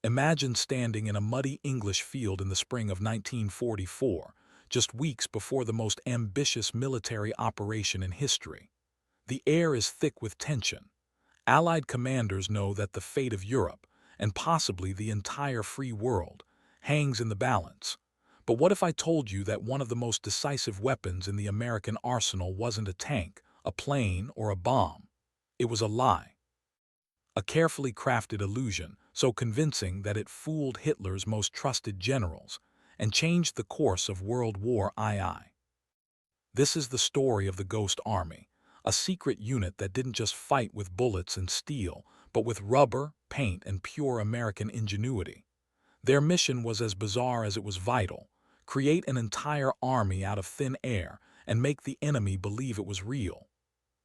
Imagine standing in a muddy English field in the spring of 1944, just weeks before the most ambitious military operation in history. The air is thick with tension. Allied commanders know that the fate of Europe, and possibly the entire free world, hangs in the balance. But what if I told you that one of the most decisive weapons in the American arsenal wasn't a tank, a plane, or a bomb? It was a lie. A carefully crafted illusion, so convincing that it fooled Hitler's most trusted generals and changed the course of World War II. This is the story of the Ghost Army, a secret unit that didn't just fight with bullets and steel, but with rubber, paint, and pure American ingenuity. Their mission was as bizarre as it was vital: create an entire army out of thin air and make the enemy believe it was real.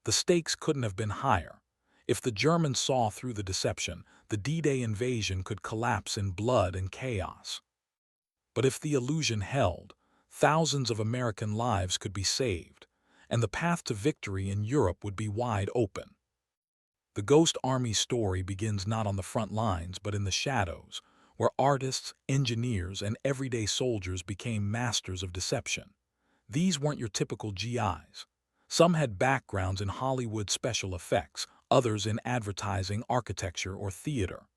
The stakes couldn't have been higher. If the Germans saw through the deception, the D-Day invasion could collapse in blood and chaos. But if the illusion held, thousands of American lives could be saved, and the path to victory in Europe would be wide open. The Ghost Army story begins not on the front lines but in the shadows, where artists, engineers, and everyday soldiers became masters of deception. These weren't your typical GIs. Some had backgrounds in Hollywood special effects, others in advertising, architecture, or theater.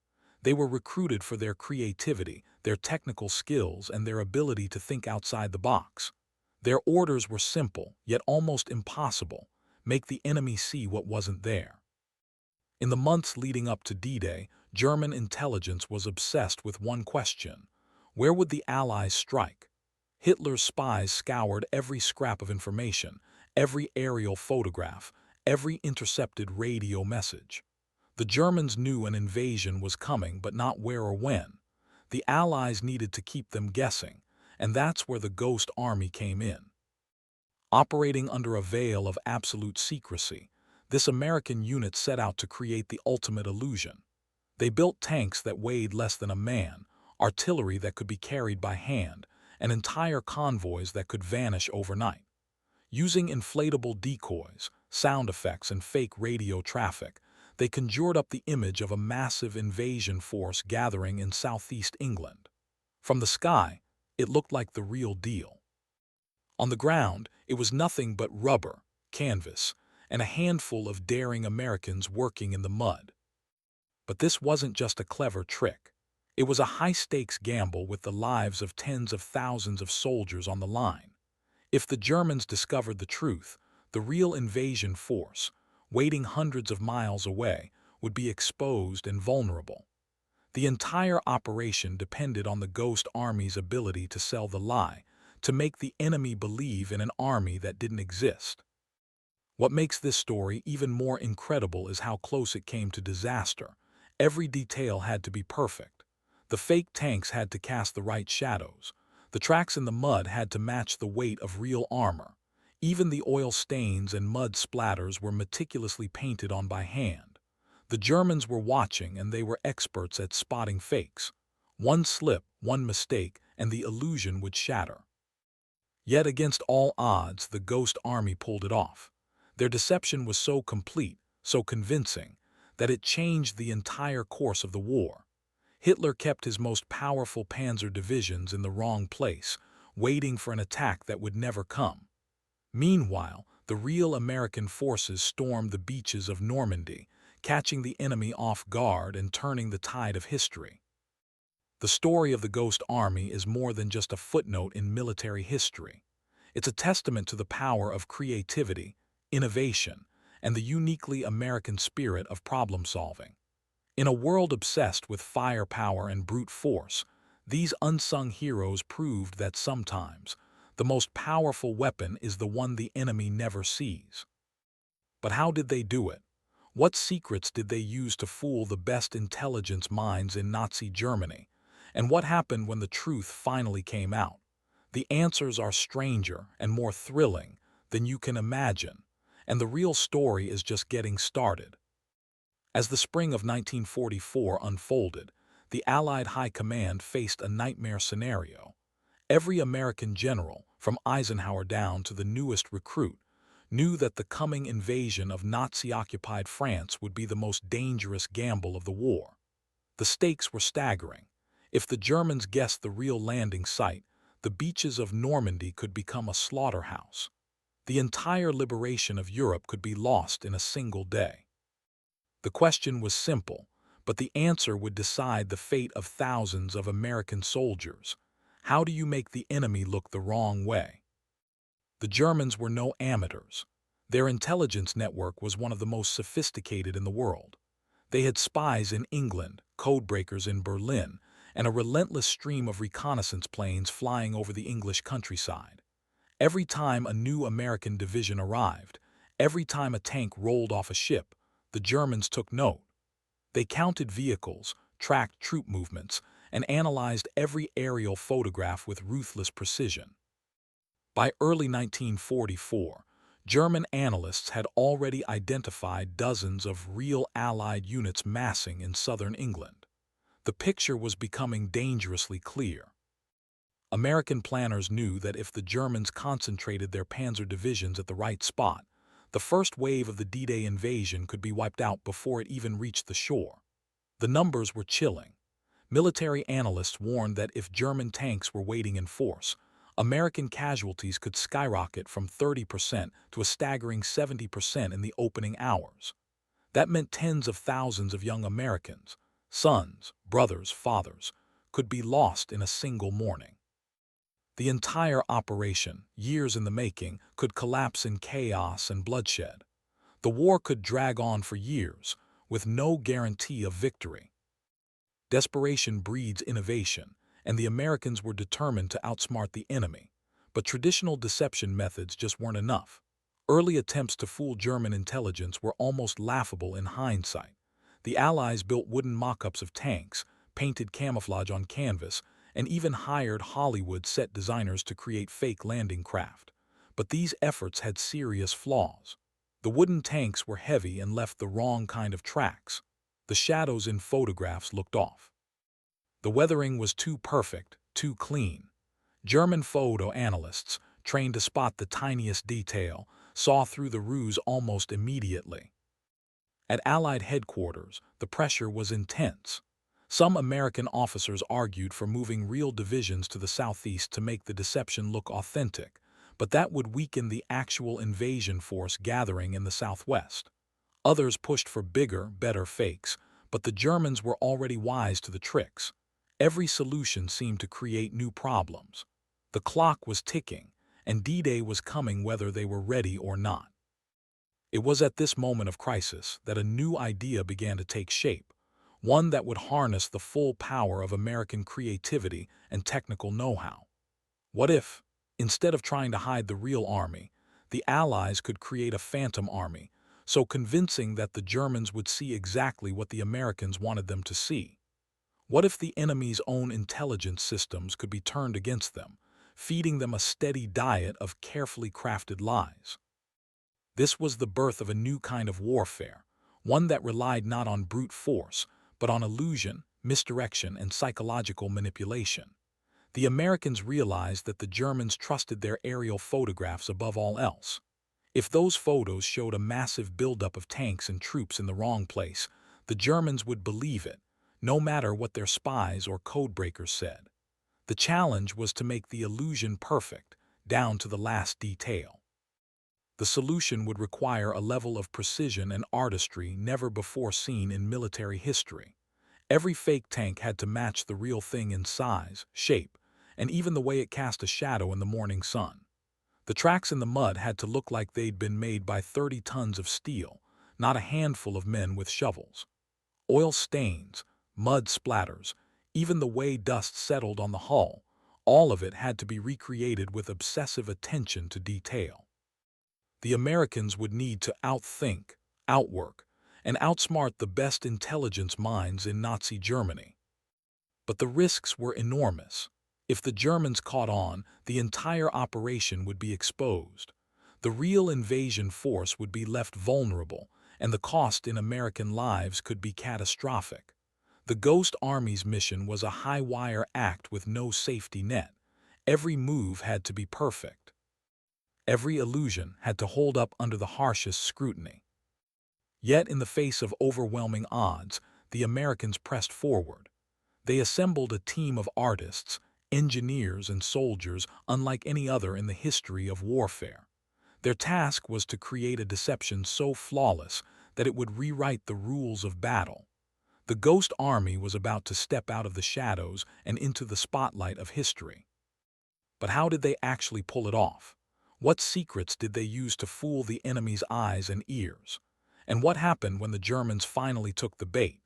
They were recruited for their creativity, their technical skills, and their ability to think outside the box. Their orders were simple, yet almost impossible: make the enemy see what wasn't there. In the months leading up to D-Day, German intelligence was obsessed with one question: where would the Allies strike? Hitler's spies scoured every scrap of information, every aerial photograph, every intercepted radio message. The Germans knew an invasion was coming, but not where or when. The Allies needed to keep them guessing, and that's where the Ghost Army came in. Operating under a veil of absolute secrecy, this American unit set out to create the ultimate illusion. They built tanks that weighed less than a man, artillery that could be carried by hand, and entire convoys that could vanish overnight. Using inflatable decoys, sound effects, and fake radio traffic, they conjured up the image of a massive invasion force gathering in southeast England. From the sky, it looked like the real deal. On the ground, it was nothing but rubber, canvas, and a handful of daring Americans working in the mud. But this wasn't just a clever trick. It was a high-stakes gamble with the lives of tens of thousands of soldiers on the line. If the Germans discovered the truth, the real invasion force, waiting hundreds of miles away, would be exposed and vulnerable. The entire operation depended on the Ghost Army's ability to sell the lie, to make the enemy believe in an army that didn't exist. What makes this story even more incredible is how close it came to disaster. Every detail had to be perfect. The fake tanks had to cast the right shadows. The tracks in the mud had to match the weight of real armor. Even the oil stains and mud splatters were meticulously painted on by hand. The Germans were watching, and they were experts at spotting fakes. One slip, one mistake, and the illusion would shatter. Yet against all odds, the Ghost Army pulled it off. Their deception was so complete, so convincing, that it changed the entire course of the war. Hitler kept his most powerful panzer divisions in the wrong place, waiting for an attack that would never come. Meanwhile, the real American forces stormed the beaches of Normandy, catching the enemy off guard and turning the tide of history. The story of the Ghost Army is more than just a footnote in military history. It's a testament to the power of creativity, innovation, and the uniquely American spirit of problem-solving. In a world obsessed with firepower and brute force, these unsung heroes proved that sometimes the most powerful weapon is the one the enemy never sees. But how did they do it? What secrets did they use to fool the best intelligence minds in Nazi Germany? And what happened when the truth finally came out? The answers are stranger and more thrilling than you can imagine, and the real story is just getting started. As the spring of 1944 unfolded, the Allied High Command faced a nightmare scenario. Every American general, from Eisenhower down to the newest recruit, knew that the coming invasion of Nazi-occupied France would be the most dangerous gamble of the war. The stakes were staggering. If the Germans guessed the real landing site, the beaches of Normandy could become a slaughterhouse. The entire liberation of Europe could be lost in a single day. The question was simple, but the answer would decide the fate of thousands of American soldiers. How do you make the enemy look the wrong way? The Germans were no amateurs. Their intelligence network was one of the most sophisticated in the world. They had spies in England, codebreakers in Berlin, and a relentless stream of reconnaissance planes flying over the English countryside. Every time a new American division arrived, every time a tank rolled off a ship, the Germans took note. They counted vehicles, tracked troop movements, and analyzed every aerial photograph with ruthless precision. By early 1944, German analysts had already identified dozens of real Allied units massing in southern England. The picture was becoming dangerously clear. American planners knew that if the Germans concentrated their panzer divisions at the right spot, the first wave of the D-Day invasion could be wiped out before it even reached the shore. The numbers were chilling. Military analysts warned that if German tanks were waiting in force, American casualties could skyrocket from 30% to a staggering 70% in the opening hours. That meant tens of thousands of young Americans, sons, brothers, fathers, could be lost in a single morning. The entire operation, years in the making, could collapse in chaos and bloodshed. The war could drag on for years, with no guarantee of victory. Desperation breeds innovation, and the Americans were determined to outsmart the enemy. But traditional deception methods just weren't enough. Early attempts to fool German intelligence were almost laughable in hindsight. The Allies built wooden mock-ups of tanks, painted camouflage on canvas, and even hired Hollywood set designers to create fake landing craft. But these efforts had serious flaws. The wooden tanks were heavy and left the wrong kind of tracks. The shadows in photographs looked off. The weathering was too perfect, too clean. German photo analysts, trained to spot the tiniest detail, saw through the ruse almost immediately. At Allied headquarters, the pressure was intense. Some American officers argued for moving real divisions to the southeast to make the deception look authentic, but that would weaken the actual invasion force gathering in the southwest. Others pushed for bigger, better fakes, but the Germans were already wise to the tricks. Every solution seemed to create new problems. The clock was ticking, and D-Day was coming whether they were ready or not. It was at this moment of crisis that a new idea began to take shape, one that would harness the full power of American creativity and technical know-how. What if, instead of trying to hide the real army, the Allies could create a phantom army, so convincing that the Germans would see exactly what the Americans wanted them to see? What if the enemy's own intelligence systems could be turned against them, feeding them a steady diet of carefully crafted lies? This was the birth of a new kind of warfare, one that relied not on brute force, but on illusion, misdirection, and psychological manipulation. The Americans realized that the Germans trusted their aerial photographs above all else. If those photos showed a massive buildup of tanks and troops in the wrong place, the Germans would believe it, no matter what their spies or codebreakers said. The challenge was to make the illusion perfect, down to the last detail. The solution would require a level of precision and artistry never before seen in military history. Every fake tank had to match the real thing in size, shape, and even the way it cast a shadow in the morning sun. The tracks in the mud had to look like they'd been made by 30 tons of steel, not a handful of men with shovels. Oil stains, mud splatters, even the way dust settled on the hull, all of it had to be recreated with obsessive attention to detail. The Americans would need to outthink, outwork, and outsmart the best intelligence minds in Nazi Germany. But the risks were enormous. If the Germans caught on, the entire operation would be exposed. The real invasion force would be left vulnerable, and the cost in American lives could be catastrophic. The Ghost Army's mission was a high-wire act with no safety net. Every move had to be perfect. Every illusion had to hold up under the harshest scrutiny. Yet in the face of overwhelming odds, the Americans pressed forward. They assembled a team of artists, engineers, and soldiers unlike any other in the history of warfare. Their task was to create a deception so flawless that it would rewrite the rules of battle. The Ghost Army was about to step out of the shadows and into the spotlight of history. But how did they actually pull it off? What secrets did they use to fool the enemy's eyes and ears? And what happened when the Germans finally took the bait?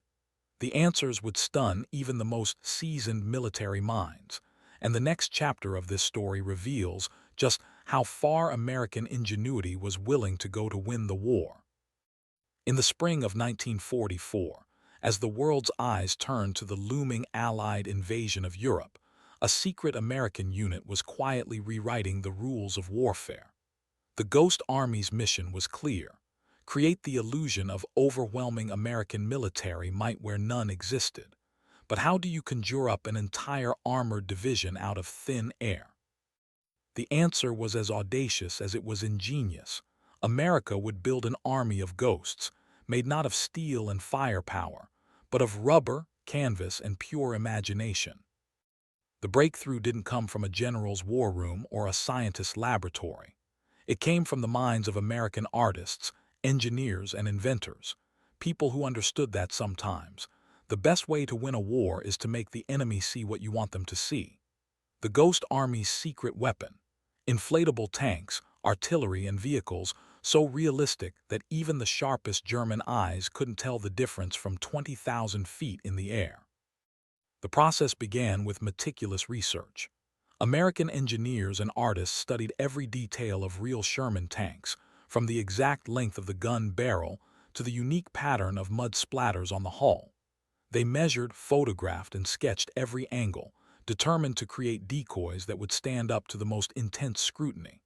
The answers would stun even the most seasoned military minds. And the next chapter of this story reveals just how far American ingenuity was willing to go to win the war. In the spring of 1944, as the world's eyes turned to the looming Allied invasion of Europe, a secret American unit was quietly rewriting the rules of warfare. The Ghost Army's mission was clear: create the illusion of overwhelming American military might where none existed. But how do you conjure up an entire armored division out of thin air? The answer was as audacious as it was ingenious. America would build an army of ghosts, made not of steel and firepower, but of rubber, canvas, and pure imagination. The breakthrough didn't come from a general's war room or a scientist's laboratory. It came from the minds of American artists, engineers, and inventors, people who understood that sometimes the best way to win a war is to make the enemy see what you want them to see. The Ghost Army's secret weapon: inflatable tanks, artillery, and vehicles so realistic that even the sharpest German eyes couldn't tell the difference from 20,000 feet in the air. The process began with meticulous research. American engineers and artists studied every detail of real Sherman tanks, from the exact length of the gun barrel to the unique pattern of mud splatters on the hull. They measured, photographed, and sketched every angle, determined to create decoys that would stand up to the most intense scrutiny.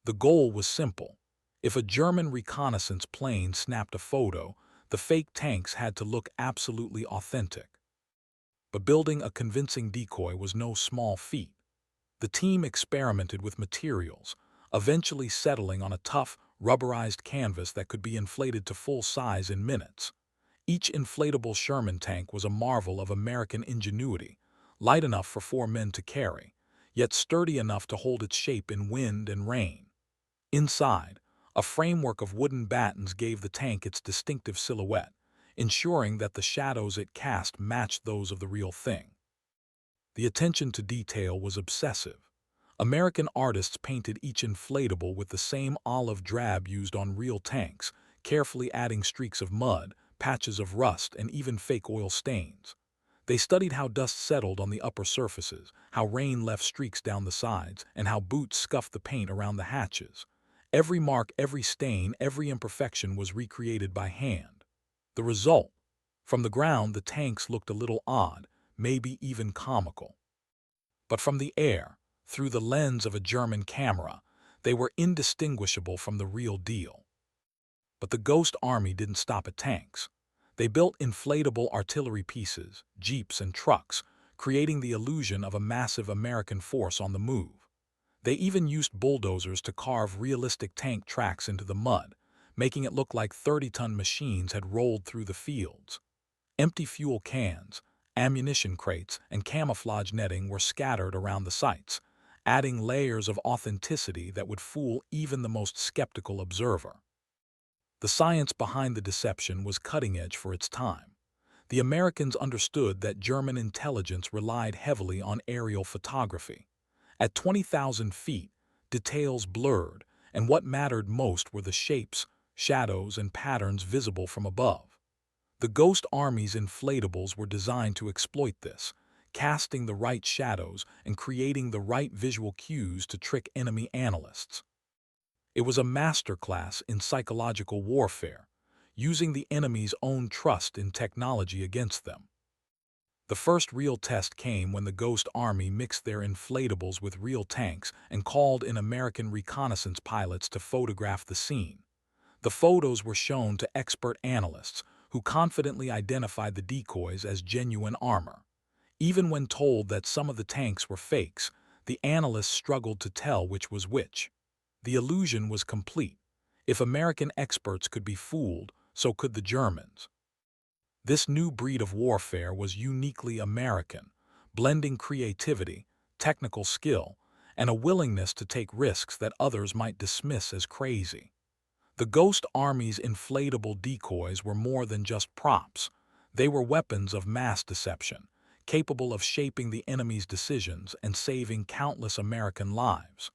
The goal was simple. If a German reconnaissance plane snapped a photo, the fake tanks had to look absolutely authentic. But building a convincing decoy was no small feat. The team experimented with materials, eventually settling on a tough, rubberized canvas that could be inflated to full size in minutes. Each inflatable Sherman tank was a marvel of American ingenuity, light enough for 4 men to carry, yet sturdy enough to hold its shape in wind and rain. Inside, a framework of wooden battens gave the tank its distinctive silhouette, ensuring that the shadows it cast matched those of the real thing. The attention to detail was obsessive. American artists painted each inflatable with the same olive drab used on real tanks, carefully adding streaks of mud, patches of rust, and even fake oil stains. They studied how dust settled on the upper surfaces, how rain left streaks down the sides, and how boots scuffed the paint around the hatches. Every mark, every stain, every imperfection was recreated by hand. The result: from the ground, the tanks looked a little odd, maybe even comical. But from the air, through the lens of a German camera, they were indistinguishable from the real deal. But the Ghost Army didn't stop at tanks. They built inflatable artillery pieces, jeeps, and trucks, creating the illusion of a massive American force on the move. They even used bulldozers to carve realistic tank tracks into the mud, making it look like 30-ton machines had rolled through the fields. Empty fuel cans, ammunition crates, and camouflage netting were scattered around the sites, adding layers of authenticity that would fool even the most skeptical observer. The science behind the deception was cutting edge for its time. The Americans understood that German intelligence relied heavily on aerial photography. At 20,000 feet, details blurred, and what mattered most were the shapes, shadows, and patterns visible from above. The Ghost Army's inflatables were designed to exploit this, casting the right shadows and creating the right visual cues to trick enemy analysts. It was a masterclass in psychological warfare, using the enemy's own trust in technology against them. The first real test came when the Ghost Army mixed their inflatables with real tanks and called in American reconnaissance pilots to photograph the scene. The photos were shown to expert analysts, who confidently identified the decoys as genuine armor. Even when told that some of the tanks were fakes, the analysts struggled to tell which was which. The illusion was complete. If American experts could be fooled, so could the Germans. This new breed of warfare was uniquely American, blending creativity, technical skill, and a willingness to take risks that others might dismiss as crazy. The Ghost Army's inflatable decoys were more than just props. They were weapons of mass deception, capable of shaping the enemy's decisions and saving countless American lives.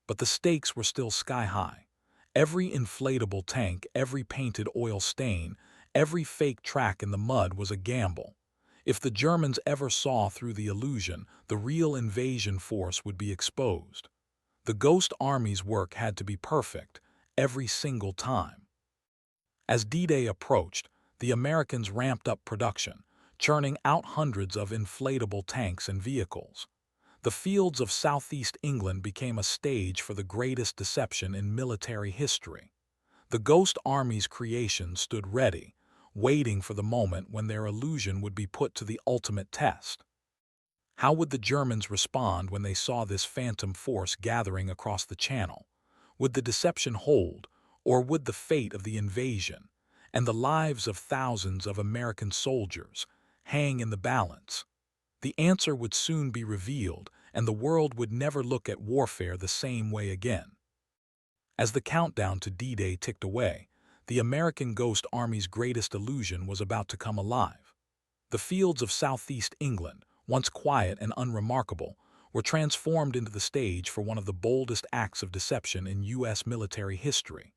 But the stakes were still sky high. Every inflatable tank, every painted oil stain, every fake track in the mud was a gamble. If the Germans ever saw through the illusion, the real invasion force would be exposed. The Ghost Army's work had to be perfect, every single time. As D-Day approached, the Americans ramped up production, churning out hundreds of inflatable tanks and vehicles. The fields of southeast England became a stage for the greatest deception in military history. The Ghost Army's creation stood ready, waiting for the moment when their illusion would be put to the ultimate test. How would the Germans respond when they saw this phantom force gathering across the Channel? Would the deception hold, or would the fate of the invasion and the lives of thousands of American soldiers hang in the balance? The answer would soon be revealed, and the world would never look at warfare the same way again. As the countdown to D-Day ticked away, the American Ghost Army's greatest illusion was about to come alive. The fields of southeast England, once quiet and unremarkable, were transformed into the stage for one of the boldest acts of deception in U.S. military history.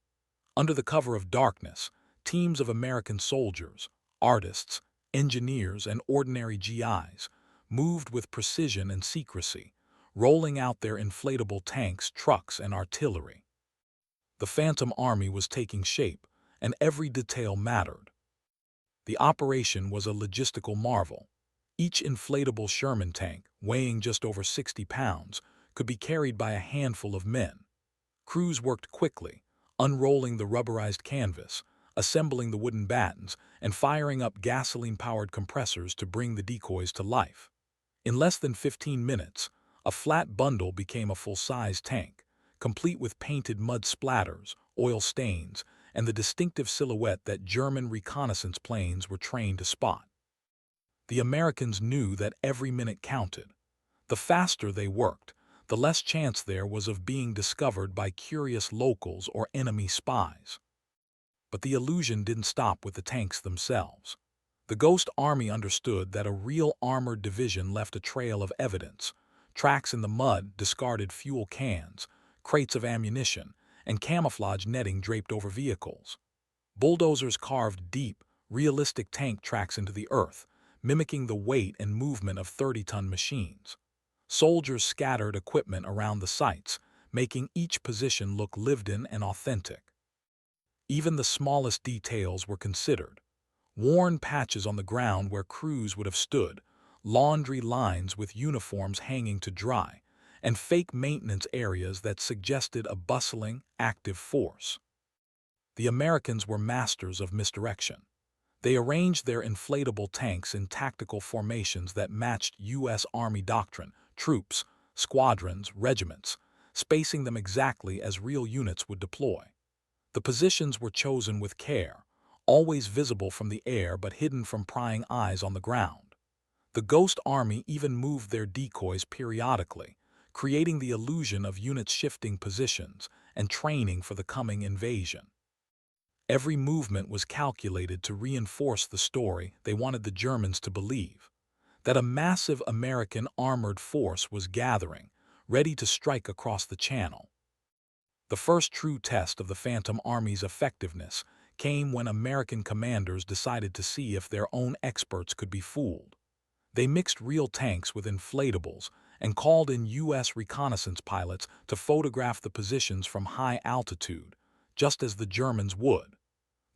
Under the cover of darkness, teams of American soldiers, artists, engineers, and ordinary GIs moved with precision and secrecy, rolling out their inflatable tanks, trucks, and artillery. The Phantom Army was taking shape, and every detail mattered. The operation was a logistical marvel. Each inflatable Sherman tank, weighing just over 60 pounds, could be carried by a handful of men. Crews worked quickly, unrolling the rubberized canvas, assembling the wooden battens, and firing up gasoline-powered compressors to bring the decoys to life. In less than 15 minutes, a flat bundle became a full-size tank, complete with painted mud splatters, oil stains, and the distinctive silhouette that German reconnaissance planes were trained to spot. The Americans knew that every minute counted. The faster they worked, the less chance there was of being discovered by curious locals or enemy spies. But the illusion didn't stop with the tanks themselves. The Ghost Army understood that a real armored division left a trail of evidence: tracks in the mud, discarded fuel cans, crates of ammunition, and camouflage netting draped over vehicles. Bulldozers carved deep, realistic tank tracks into the earth, mimicking the weight and movement of 30-ton machines. Soldiers scattered equipment around the sites, making each position look lived-in and authentic. Even the smallest details were considered: worn patches on the ground where crews would have stood, laundry lines with uniforms hanging to dry, and fake maintenance areas that suggested a bustling, active force. The Americans were masters of misdirection. They arranged their inflatable tanks in tactical formations that matched U.S. Army doctrine: troops, squadrons, regiments, spacing them exactly as real units would deploy. The positions were chosen with care, always visible from the air but hidden from prying eyes on the ground. The Ghost Army even moved their decoys periodically, creating the illusion of units shifting positions and training for the coming invasion. Every movement was calculated to reinforce the story they wanted the Germans to believe: that a massive American armored force was gathering, ready to strike across the Channel. The first true test of the Phantom Army's effectiveness came when American commanders decided to see if their own experts could be fooled. They mixed real tanks with inflatables and called in U.S. reconnaissance pilots to photograph the positions from high altitude, just as the Germans would.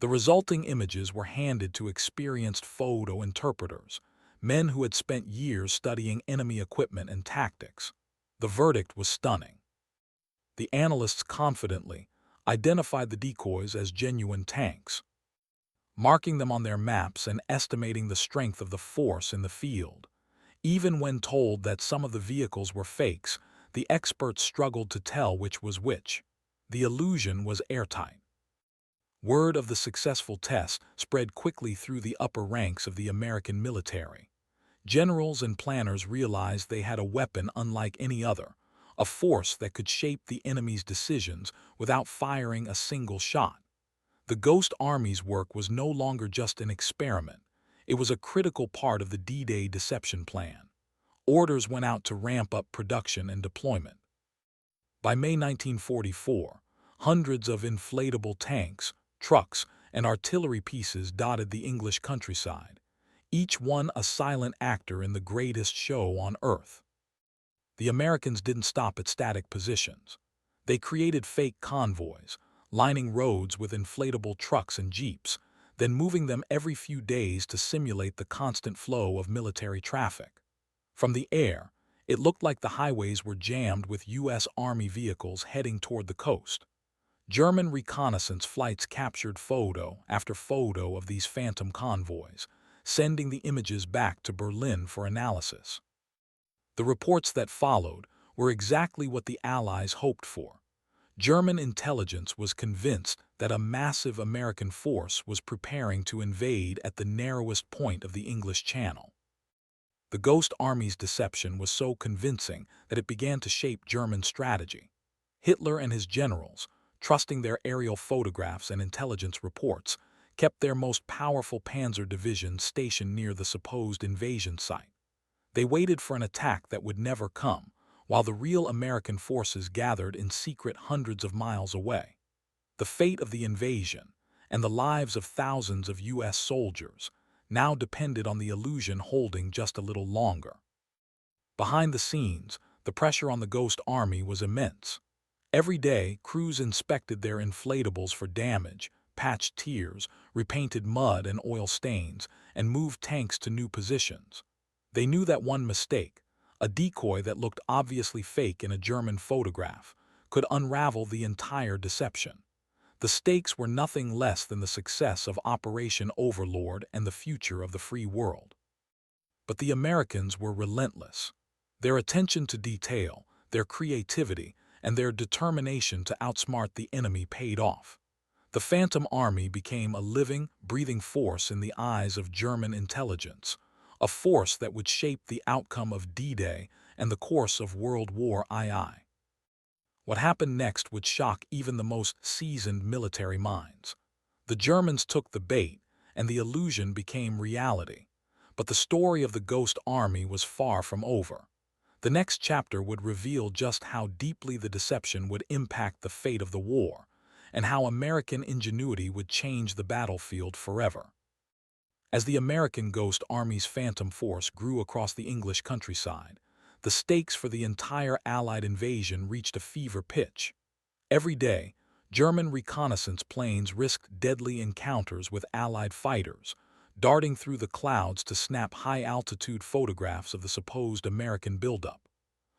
The resulting images were handed to experienced photo interpreters, men who had spent years studying enemy equipment and tactics. The verdict was stunning. The analysts confidently identified the decoys as genuine tanks, marking them on their maps and estimating the strength of the force in the field. Even when told that some of the vehicles were fakes, the experts struggled to tell which was which. The illusion was airtight. Word of the successful test spread quickly through the upper ranks of the American military. Generals and planners realized they had a weapon unlike any other, a force that could shape the enemy's decisions without firing a single shot. The Ghost Army's work was no longer just an experiment. It was a critical part of the D-Day deception plan. Orders went out to ramp up production and deployment. By May 1944, hundreds of inflatable tanks, trucks, and artillery pieces dotted the English countryside, each one a silent actor in the greatest show on Earth. The Americans didn't stop at static positions. They created fake convoys, lining roads with inflatable trucks and jeeps, then moving them every few days to simulate the constant flow of military traffic. From the air, it looked like the highways were jammed with U.S. Army vehicles heading toward the coast. German reconnaissance flights captured photo after photo of these phantom convoys, sending the images back to Berlin for analysis. The reports that followed were exactly what the Allies hoped for. German intelligence was convinced that a massive American force was preparing to invade at the narrowest point of the English Channel. The Ghost Army's deception was so convincing that it began to shape German strategy. Hitler and his generals, trusting their aerial photographs and intelligence reports, kept their most powerful panzer divisions stationed near the supposed invasion site. They waited for an attack that would never come, while the real American forces gathered in secret hundreds of miles away. The fate of the invasion, and the lives of thousands of U.S. soldiers, now depended on the illusion holding just a little longer. Behind the scenes, the pressure on the Ghost Army was immense. Every day, crews inspected their inflatables for damage, patched tiers, repainted mud and oil stains, and moved tanks to new positions. They knew that one mistake, a decoy that looked obviously fake in a German photograph, could unravel the entire deception. The stakes were nothing less than the success of Operation Overlord and the future of the free world. But the Americans were relentless. Their attention to detail, their creativity, and their determination to outsmart the enemy paid off. The Phantom Army became a living, breathing force in the eyes of German intelligence, a force that would shape the outcome of D-Day and the course of World War II. What happened next would shock even the most seasoned military minds. The Germans took the bait, and the illusion became reality. But the story of the Ghost Army was far from over. The next chapter would reveal just how deeply the deception would impact the fate of the war, and how American ingenuity would change the battlefield forever. As the American Ghost Army's phantom force grew across the English countryside, the stakes for the entire Allied invasion reached a fever pitch. Every day, German reconnaissance planes risked deadly encounters with Allied fighters, darting through the clouds to snap high-altitude photographs of the supposed American buildup.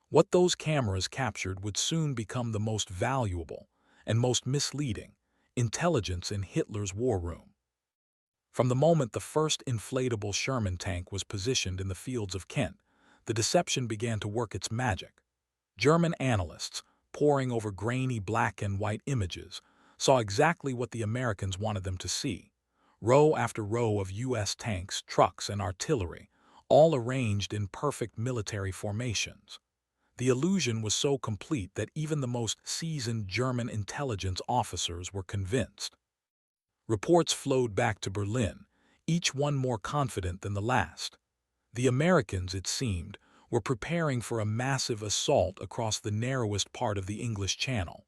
What those cameras captured would soon become the most valuable and most misleading intelligence in Hitler's war room. From the moment the first inflatable Sherman tank was positioned in the fields of Kent, the deception began to work its magic. German analysts, poring over grainy black and white images, saw exactly what the Americans wanted them to see. Row after row of U.S. tanks, trucks, and artillery, all arranged in perfect military formations. The illusion was so complete that even the most seasoned German intelligence officers were convinced. Reports flowed back to Berlin, each one more confident than the last. The Americans, it seemed, were preparing for a massive assault across the narrowest part of the English Channel.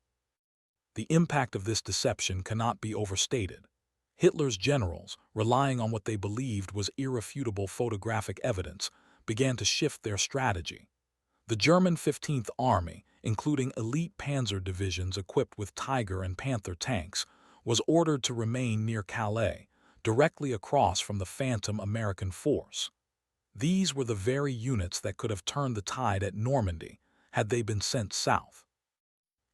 The impact of this deception cannot be overstated. Hitler's generals, relying on what they believed was irrefutable photographic evidence, began to shift their strategy. The German 15th Army, including elite panzer divisions equipped with Tiger and Panther tanks, was ordered to remain near Calais, directly across from the phantom American force. These were the very units that could have turned the tide at Normandy had they been sent south.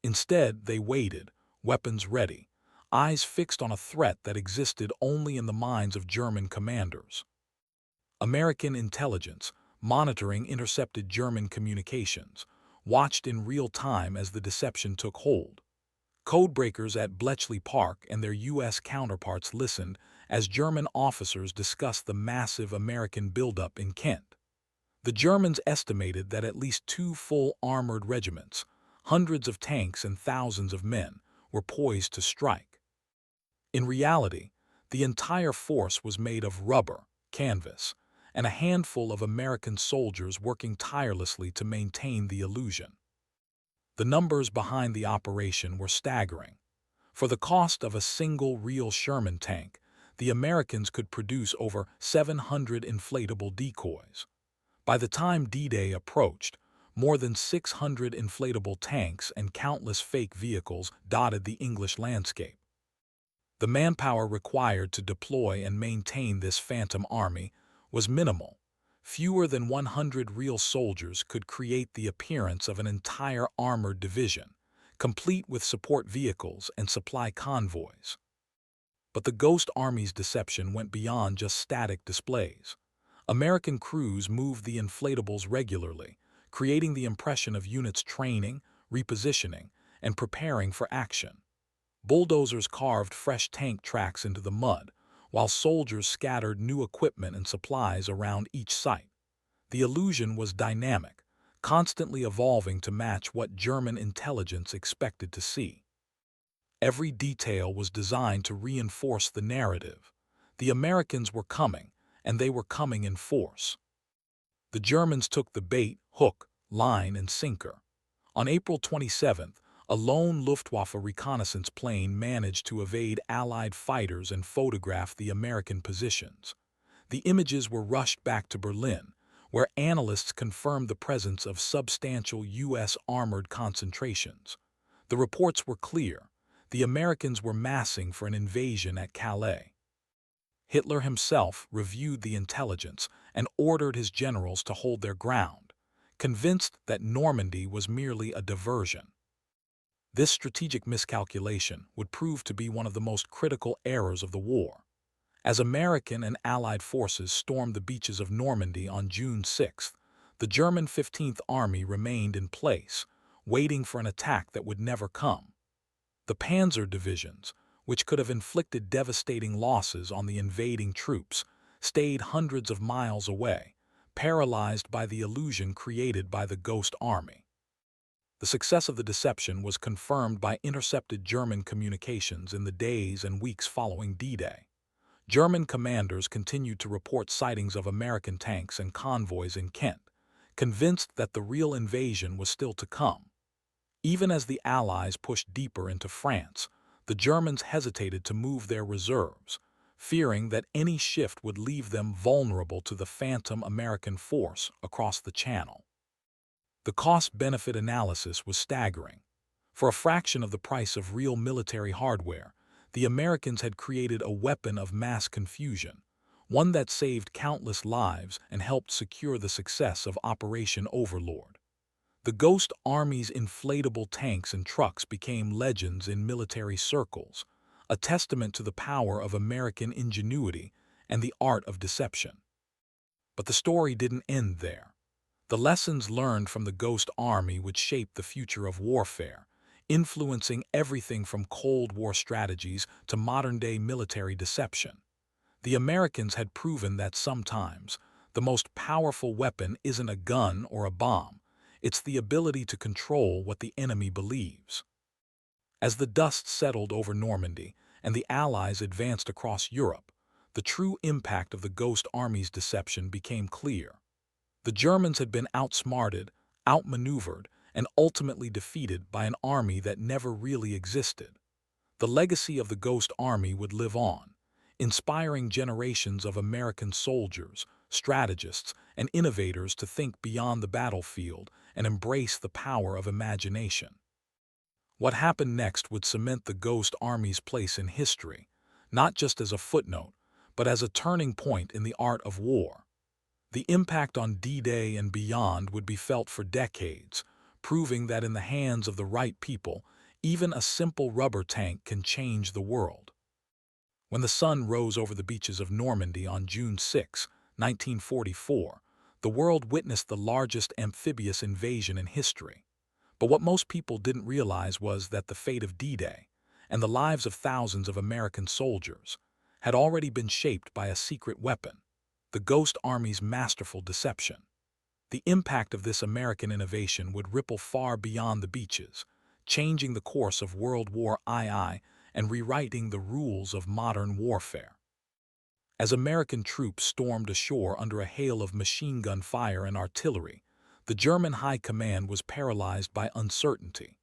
Instead, they waited, weapons ready, eyes fixed on a threat that existed only in the minds of German commanders. American intelligence, monitoring intercepted German communications, watched in real time as the deception took hold. Codebreakers at Bletchley Park and their U.S. counterparts listened as German officers discussed the massive American buildup in Kent. The Germans estimated that at least two full armored regiments, hundreds of tanks and thousands of men, were poised to strike. In reality, the entire force was made of rubber, canvas, and a handful of American soldiers working tirelessly to maintain the illusion. The numbers behind the operation were staggering. For the cost of a single real Sherman tank, the Americans could produce over 700 inflatable decoys. By the time D-Day approached, more than 600 inflatable tanks and countless fake vehicles dotted the English landscape. The manpower required to deploy and maintain this phantom army was minimal. Fewer than 100 real soldiers could create the appearance of an entire armored division, complete with support vehicles and supply convoys. But the Ghost Army's deception went beyond just static displays. American crews moved the inflatables regularly, creating the impression of units training, repositioning, and preparing for action. Bulldozers carved fresh tank tracks into the mud, while soldiers scattered new equipment and supplies around each site. The illusion was dynamic, constantly evolving to match what German intelligence expected to see. Every detail was designed to reinforce the narrative. The Americans were coming, and they were coming in force. The Germans took the bait, hook, line, and sinker. On April 27th, a lone Luftwaffe reconnaissance plane managed to evade Allied fighters and photograph the American positions. The images were rushed back to Berlin, where analysts confirmed the presence of substantial U.S. armored concentrations. The reports were clear. The Americans were massing for an invasion at Calais. Hitler himself reviewed the intelligence and ordered his generals to hold their ground, convinced that Normandy was merely a diversion. This strategic miscalculation would prove to be one of the most critical errors of the war. As American and Allied forces stormed the beaches of Normandy on June 6th, the German 15th Army remained in place, waiting for an attack that would never come. The panzer divisions, which could have inflicted devastating losses on the invading troops, stayed hundreds of miles away, paralyzed by the illusion created by the Ghost Army. The success of the deception was confirmed by intercepted German communications in the days and weeks following D-Day. German commanders continued to report sightings of American tanks and convoys in Kent, convinced that the real invasion was still to come. Even as the Allies pushed deeper into France, the Germans hesitated to move their reserves, fearing that any shift would leave them vulnerable to the phantom American force across the Channel. The cost-benefit analysis was staggering. For a fraction of the price of real military hardware, the Americans had created a weapon of mass confusion, one that saved countless lives and helped secure the success of Operation Overlord. The Ghost Army's inflatable tanks and trucks became legends in military circles, a testament to the power of American ingenuity and the art of deception. But the story didn't end there. The lessons learned from the Ghost Army would shape the future of warfare, influencing everything from Cold War strategies to modern-day military deception. The Americans had proven that sometimes the most powerful weapon isn't a gun or a bomb, it's the ability to control what the enemy believes. As the dust settled over Normandy and the Allies advanced across Europe, the true impact of the Ghost Army's deception became clear. The Germans had been outsmarted, outmaneuvered, and ultimately defeated by an army that never really existed. The legacy of the Ghost Army would live on, inspiring generations of American soldiers, strategists, and innovators to think beyond the battlefield and embrace the power of imagination. What happened next would cement the Ghost Army's place in history, not just as a footnote, but as a turning point in the art of war. The impact on D-Day and beyond would be felt for decades, proving that in the hands of the right people, even a simple rubber tank can change the world. When the sun rose over the beaches of Normandy on June 6, 1944, the world witnessed the largest amphibious invasion in history. But what most people didn't realize was that the fate of D-Day and the lives of thousands of American soldiers had already been shaped by a secret weapon, the Ghost Army's masterful deception. The impact of this American innovation would ripple far beyond the beaches, changing the course of World War II and rewriting the rules of modern warfare. As American troops stormed ashore under a hail of machine gun fire and artillery, the German High Command was paralyzed by uncertainty.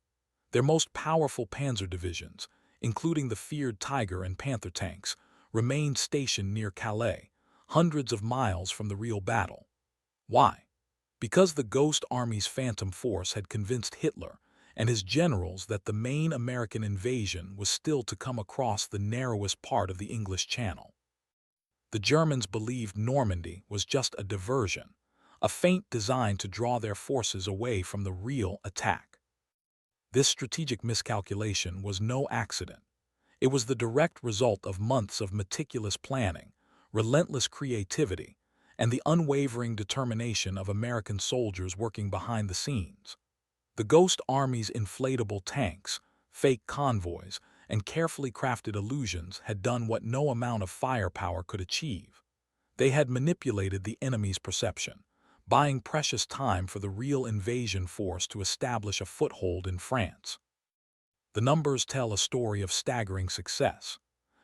Their most powerful panzer divisions, including the feared Tiger and Panther tanks, remained stationed near Calais, hundreds of miles from the real battle. Why? Because the Ghost Army's Phantom Force had convinced Hitler and his generals that the main American invasion was still to come across the narrowest part of the English Channel. The Germans believed Normandy was just a diversion, a feint designed to draw their forces away from the real attack. This strategic miscalculation was no accident. It was the direct result of months of meticulous planning, relentless creativity, and the unwavering determination of American soldiers working behind the scenes. The Ghost Army's inflatable tanks, fake convoys, and carefully crafted illusions had done what no amount of firepower could achieve. They had manipulated the enemy's perception, buying precious time for the real invasion force to establish a foothold in France. The numbers tell a story of staggering success.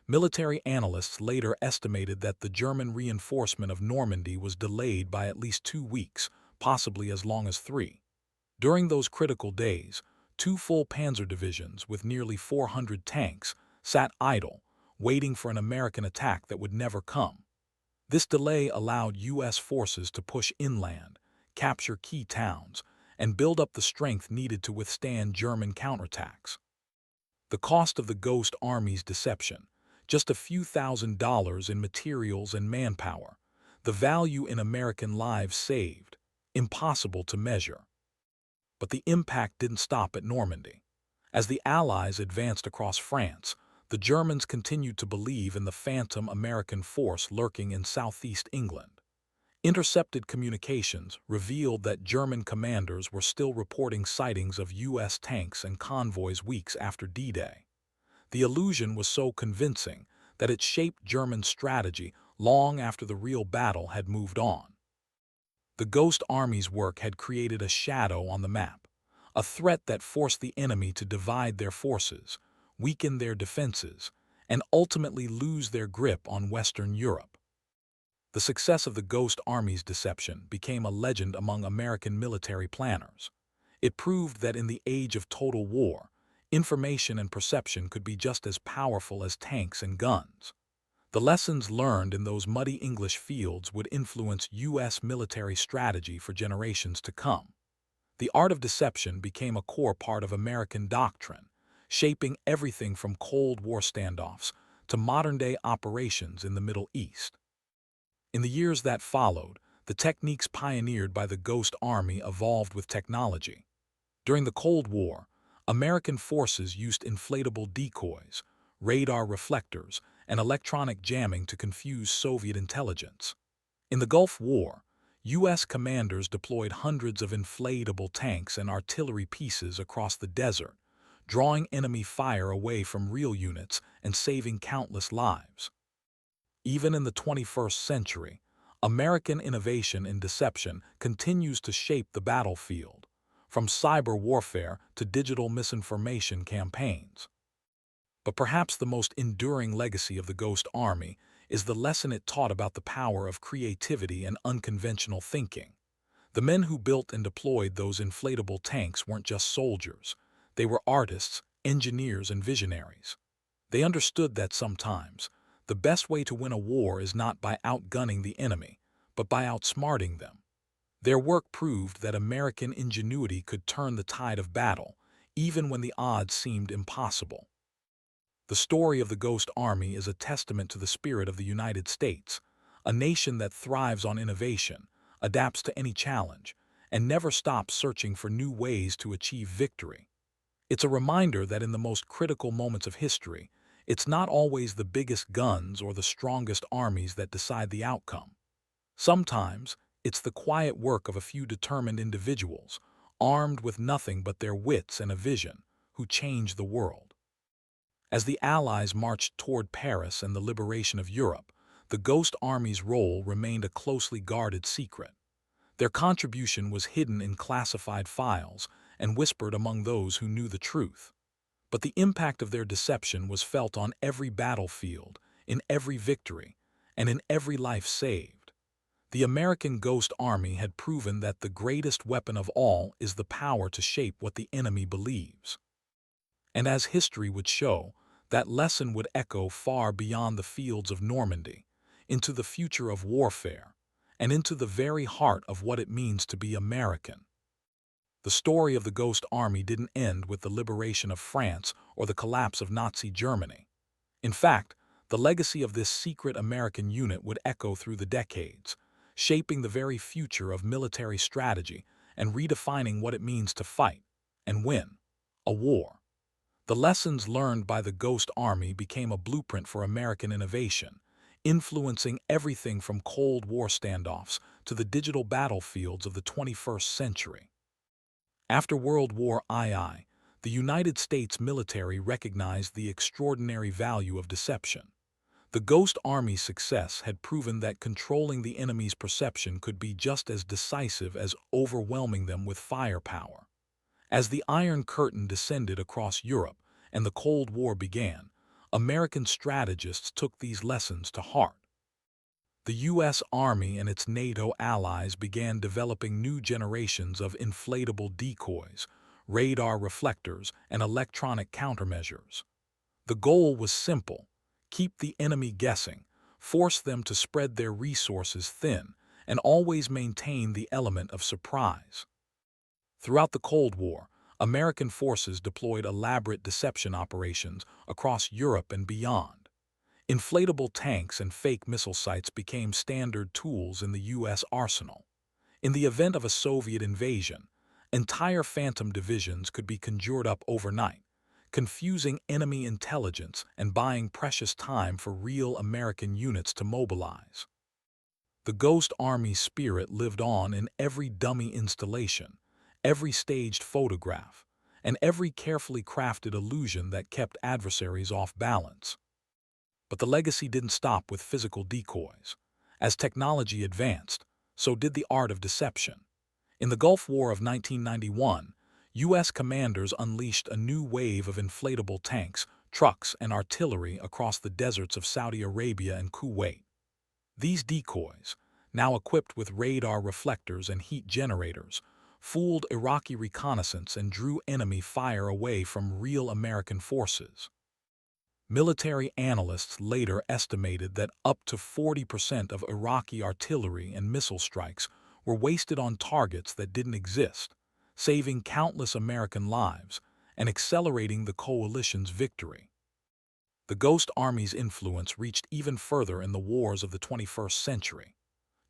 Military analysts later estimated that the German reinforcement of Normandy was delayed by at least 2 weeks, possibly as long as 3. During those critical days, 2 full panzer divisions with nearly 400 tanks sat idle, waiting for an American attack that would never come. This delay allowed U.S. forces to push inland, capture key towns, and build up the strength needed to withstand German counterattacks. The cost of the Ghost Army's deception, just a few $1,000s in materials and manpower, the value in American lives saved, impossible to measure. But the impact didn't stop at Normandy. As the Allies advanced across France, the Germans continued to believe in the phantom American force lurking in southeast England. Intercepted communications revealed that German commanders were still reporting sightings of U.S. tanks and convoys weeks after D-Day. The illusion was so convincing that it shaped German strategy long after the real battle had moved on. The Ghost Army's work had created a shadow on the map, a threat that forced the enemy to divide their forces, weaken their defenses, and ultimately lose their grip on Western Europe. The success of the Ghost Army's deception became a legend among American military planners. It proved that in the age of total war, information and perception could be just as powerful as tanks and guns. The lessons learned in those muddy English fields would influence U.S. military strategy for generations to come. The art of deception became a core part of American doctrine, shaping everything from Cold War standoffs to modern-day operations in the Middle East. In the years that followed, the techniques pioneered by the Ghost Army evolved with technology. During the Cold War, American forces used inflatable decoys, radar reflectors, and electronic jamming to confuse Soviet intelligence. In the Gulf War, U.S. commanders deployed hundreds of inflatable tanks and artillery pieces across the desert, drawing enemy fire away from real units and saving countless lives. Even in the 21st century, American innovation in deception continues to shape the battlefield, from cyber warfare to digital misinformation campaigns. But perhaps the most enduring legacy of the Ghost Army is the lesson it taught about the power of creativity and unconventional thinking. The men who built and deployed those inflatable tanks weren't just soldiers. They were artists, engineers, and visionaries. They understood that sometimes the best way to win a war is not by outgunning the enemy, but by outsmarting them. Their work proved that American ingenuity could turn the tide of battle, even when the odds seemed impossible. The story of the Ghost Army is a testament to the spirit of the United States, a nation that thrives on innovation, adapts to any challenge, and never stops searching for new ways to achieve victory. It's a reminder that in the most critical moments of history, it's not always the biggest guns or the strongest armies that decide the outcome. Sometimes, it's the quiet work of a few determined individuals, armed with nothing but their wits and a vision, who changed the world. As the Allies marched toward Paris and the liberation of Europe, the Ghost Army's role remained a closely guarded secret. Their contribution was hidden in classified files and whispered among those who knew the truth. But the impact of their deception was felt on every battlefield, in every victory, and in every life saved. The American Ghost Army had proven that the greatest weapon of all is the power to shape what the enemy believes. And as history would show, that lesson would echo far beyond the fields of Normandy, into the future of warfare, and into the very heart of what it means to be American. The story of the Ghost Army didn't end with the liberation of France or the collapse of Nazi Germany. In fact, the legacy of this secret American unit would echo through the decades, shaping the very future of military strategy and redefining what it means to fight and win a war. The lessons learned by the Ghost Army became a blueprint for American innovation, influencing everything from Cold War standoffs to the digital battlefields of the 21st century. After World War II, the United States military recognized the extraordinary value of deception. The Ghost Army's success had proven that controlling the enemy's perception could be just as decisive as overwhelming them with firepower. As the Iron Curtain descended across Europe and the Cold War began, American strategists took these lessons to heart. The U.S. Army and its NATO allies began developing new generations of inflatable decoys, radar reflectors, and electronic countermeasures. The goal was simple: keep the enemy guessing, force them to spread their resources thin, and always maintain the element of surprise. Throughout the Cold War, American forces deployed elaborate deception operations across Europe and beyond. Inflatable tanks and fake missile sites became standard tools in the U.S. arsenal. In the event of a Soviet invasion, entire phantom divisions could be conjured up overnight, confusing enemy intelligence and buying precious time for real American units to mobilize. The Ghost Army spirit lived on in every dummy installation, every staged photograph, and every carefully crafted illusion that kept adversaries off balance. But the legacy didn't stop with physical decoys. As technology advanced, so did the art of deception. In the Gulf War of 1991, U.S. commanders unleashed a new wave of inflatable tanks, trucks, and artillery across the deserts of Saudi Arabia and Kuwait. These decoys, now equipped with radar reflectors and heat generators, fooled Iraqi reconnaissance and drew enemy fire away from real American forces. Military analysts later estimated that up to 40% of Iraqi artillery and missile strikes were wasted on targets that didn't exist, saving countless American lives and accelerating the coalition's victory. The Ghost Army's influence reached even further in the wars of the 21st century.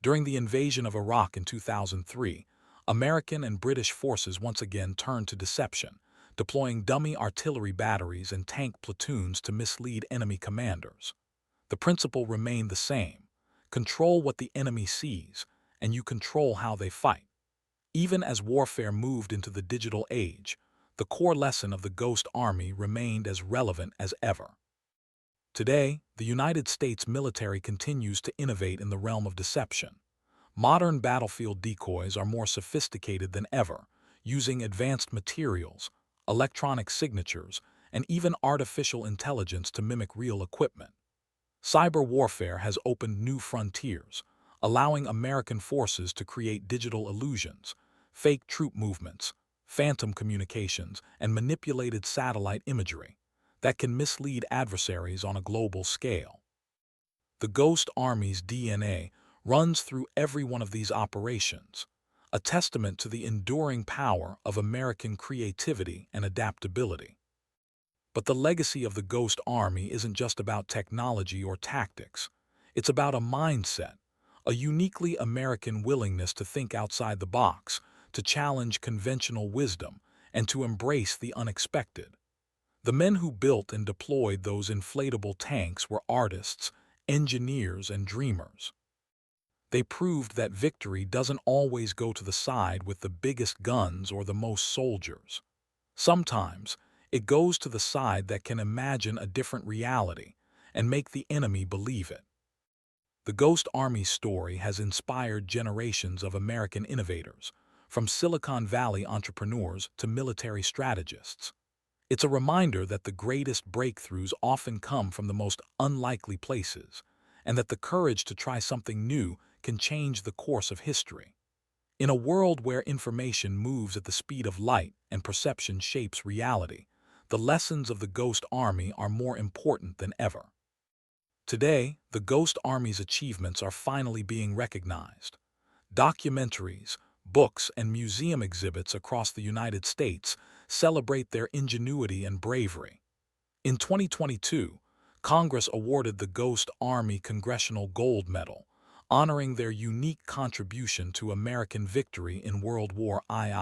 During the invasion of Iraq in 2003, American and British forces once again turned to deception, deploying dummy artillery batteries and tank platoons to mislead enemy commanders. The principle remained the same: control what the enemy sees, and you control how they fight. Even as warfare moved into the digital age, the core lesson of the Ghost Army remained as relevant as ever. Today, the United States military continues to innovate in the realm of deception. Modern battlefield decoys are more sophisticated than ever, using advanced materials, electronic signatures, and even artificial intelligence to mimic real equipment. Cyber warfare has opened new frontiers, allowing American forces to create digital illusions, fake troop movements, phantom communications, and manipulated satellite imagery that can mislead adversaries on a global scale. The Ghost Army's DNA runs through every one of these operations, a testament to the enduring power of American creativity and adaptability. But the legacy of the Ghost Army isn't just about technology or tactics. It's about a mindset, a uniquely American willingness to think outside the box, to challenge conventional wisdom, and to embrace the unexpected. The men who built and deployed those inflatable tanks were artists, engineers, and dreamers. They proved that victory doesn't always go to the side with the biggest guns or the most soldiers. Sometimes, it goes to the side that can imagine a different reality and make the enemy believe it. The Ghost Army story has inspired generations of American innovators, from Silicon Valley entrepreneurs to military strategists. It's a reminder that the greatest breakthroughs often come from the most unlikely places, and that the courage to try something new can change the course of history. In a world where information moves at the speed of light and perception shapes reality, the lessons of the Ghost Army are more important than ever. Today, the Ghost Army's achievements are finally being recognized. Documentaries, books, and museum exhibits across the United States celebrate their ingenuity and bravery. In 2022, Congress awarded the Ghost Army Congressional Gold Medal, honoring their unique contribution to American victory in World War II.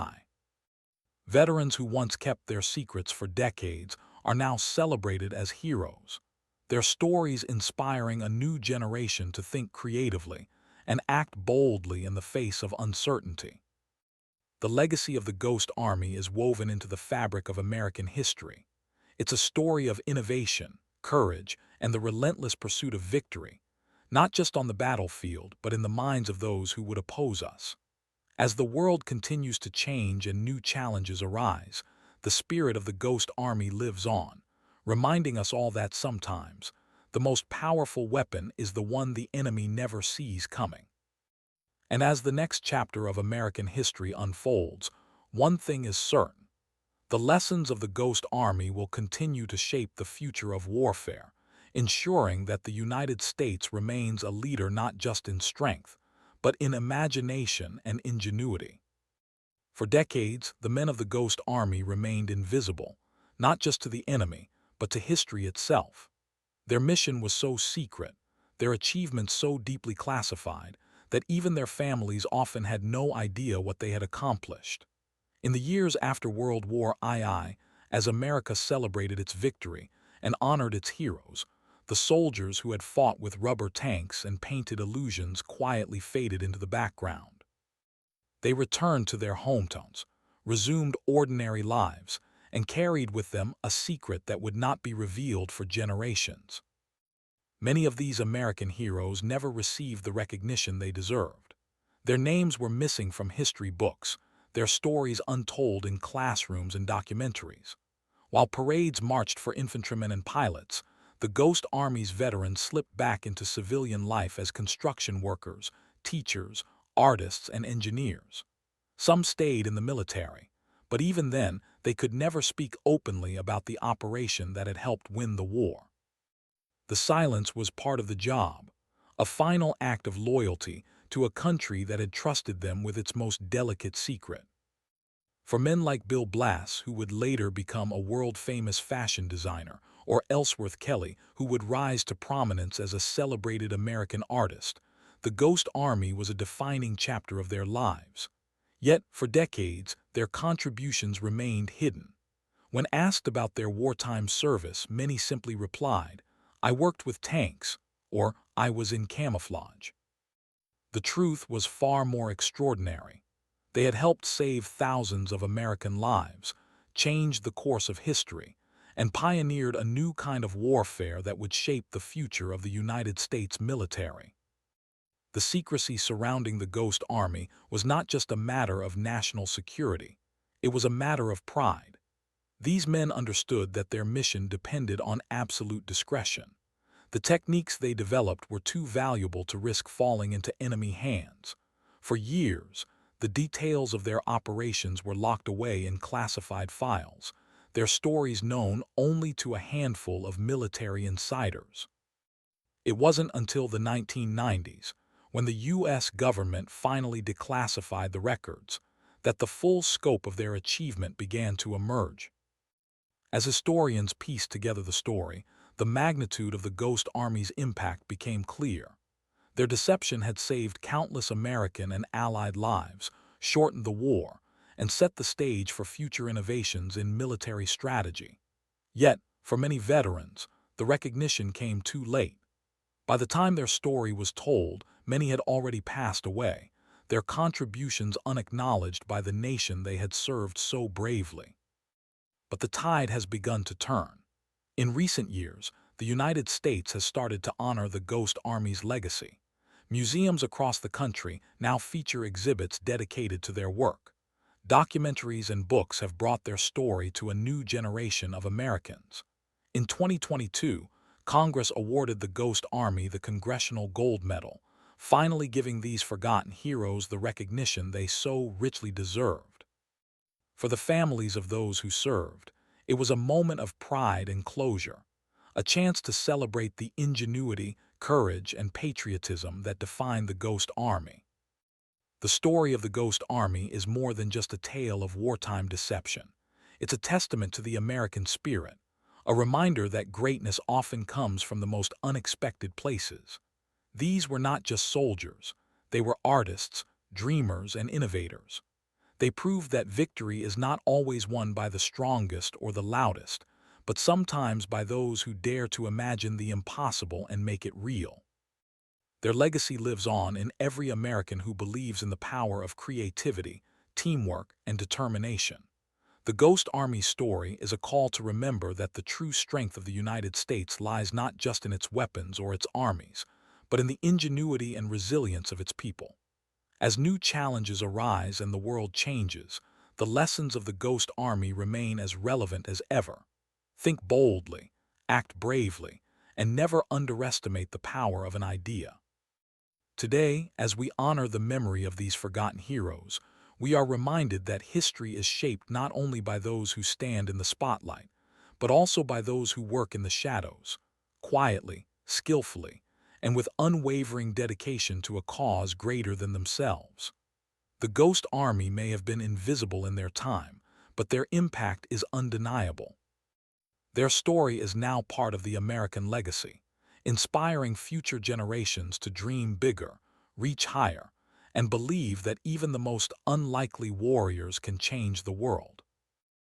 Veterans who once kept their secrets for decades are now celebrated as heroes, their stories inspiring a new generation to think creatively and act boldly in the face of uncertainty. The legacy of the Ghost Army is woven into the fabric of American history. It's a story of innovation, courage, and the relentless pursuit of victory, not just on the battlefield, but in the minds of those who would oppose us. As the world continues to change and new challenges arise, the spirit of the Ghost Army lives on, reminding us all that sometimes the most powerful weapon is the one the enemy never sees coming. And as the next chapter of American history unfolds, one thing is certain: the lessons of the Ghost Army will continue to shape the future of warfare, ensuring that the United States remains a leader not just in strength, but in imagination and ingenuity. For decades, the men of the Ghost Army remained invisible, not just to the enemy, but to history itself. Their mission was so secret, their achievements so deeply classified, that even their families often had no idea what they had accomplished. In the years after World War II, as America celebrated its victory and honored its heroes, the soldiers who had fought with rubber tanks and painted illusions quietly faded into the background. They returned to their hometowns, resumed ordinary lives, and carried with them a secret that would not be revealed for generations. Many of these American heroes never received the recognition they deserved. Their names were missing from history books, their stories untold in classrooms and documentaries. While parades marched for infantrymen and pilots, the Ghost Army's veterans slipped back into civilian life as construction workers, teachers, artists, and engineers. Some stayed in the military, but even then, they could never speak openly about the operation that had helped win the war. The silence was part of the job, a final act of loyalty to a country that had trusted them with its most delicate secret. For men like Bill Blass, who would later become a world-famous fashion designer, or Ellsworth Kelly, who would rise to prominence as a celebrated American artist, the Ghost Army was a defining chapter of their lives. Yet, for decades, their contributions remained hidden. When asked about their wartime service, many simply replied, "I worked with tanks," or "I was in camouflage." The truth was far more extraordinary. They had helped save thousands of American lives, changed the course of history, and pioneered a new kind of warfare that would shape the future of the United States military. The secrecy surrounding the Ghost Army was not just a matter of national security. It was a matter of pride. These men understood that their mission depended on absolute discretion. The techniques they developed were too valuable to risk falling into enemy hands. For years, the details of their operations were locked away in classified files, their stories known only to a handful of military insiders. It wasn't until the 1990s, when the U.S. government finally declassified the records, that the full scope of their achievement began to emerge. As historians pieced together the story, the magnitude of the Ghost Army's impact became clear. Their deception had saved countless American and Allied lives, shortened the war, and set the stage for future innovations in military strategy. Yet, for many veterans, the recognition came too late. By the time their story was told, many had already passed away, their contributions unacknowledged by the nation they had served so bravely. But the tide has begun to turn. In recent years, the United States has started to honor the Ghost Army's legacy. Museums across the country now feature exhibits dedicated to their work. Documentaries and books have brought their story to a new generation of Americans. In 2022, Congress awarded the Ghost Army the Congressional Gold Medal, finally giving these forgotten heroes the recognition they so richly deserved. For the families of those who served, it was a moment of pride and closure, a chance to celebrate the ingenuity, courage, and patriotism that defined the Ghost Army. The story of the Ghost Army is more than just a tale of wartime deception. It's a testament to the American spirit, a reminder that greatness often comes from the most unexpected places. These were not just soldiers, they were artists, dreamers, and innovators. They proved that victory is not always won by the strongest or the loudest, but sometimes by those who dare to imagine the impossible and make it real. Their legacy lives on in every American who believes in the power of creativity, teamwork, and determination. The Ghost Army story is a call to remember that the true strength of the United States lies not just in its weapons or its armies, but in the ingenuity and resilience of its people. As new challenges arise and the world changes, the lessons of the Ghost Army remain as relevant as ever. Think boldly, act bravely, and never underestimate the power of an idea. Today, as we honor the memory of these forgotten heroes, we are reminded that history is shaped not only by those who stand in the spotlight, but also by those who work in the shadows, quietly, skillfully, and with unwavering dedication to a cause greater than themselves. The Ghost Army may have been invisible in their time, but their impact is undeniable. Their story is now part of the American legacy, inspiring future generations to dream bigger, reach higher, and believe that even the most unlikely warriors can change the world.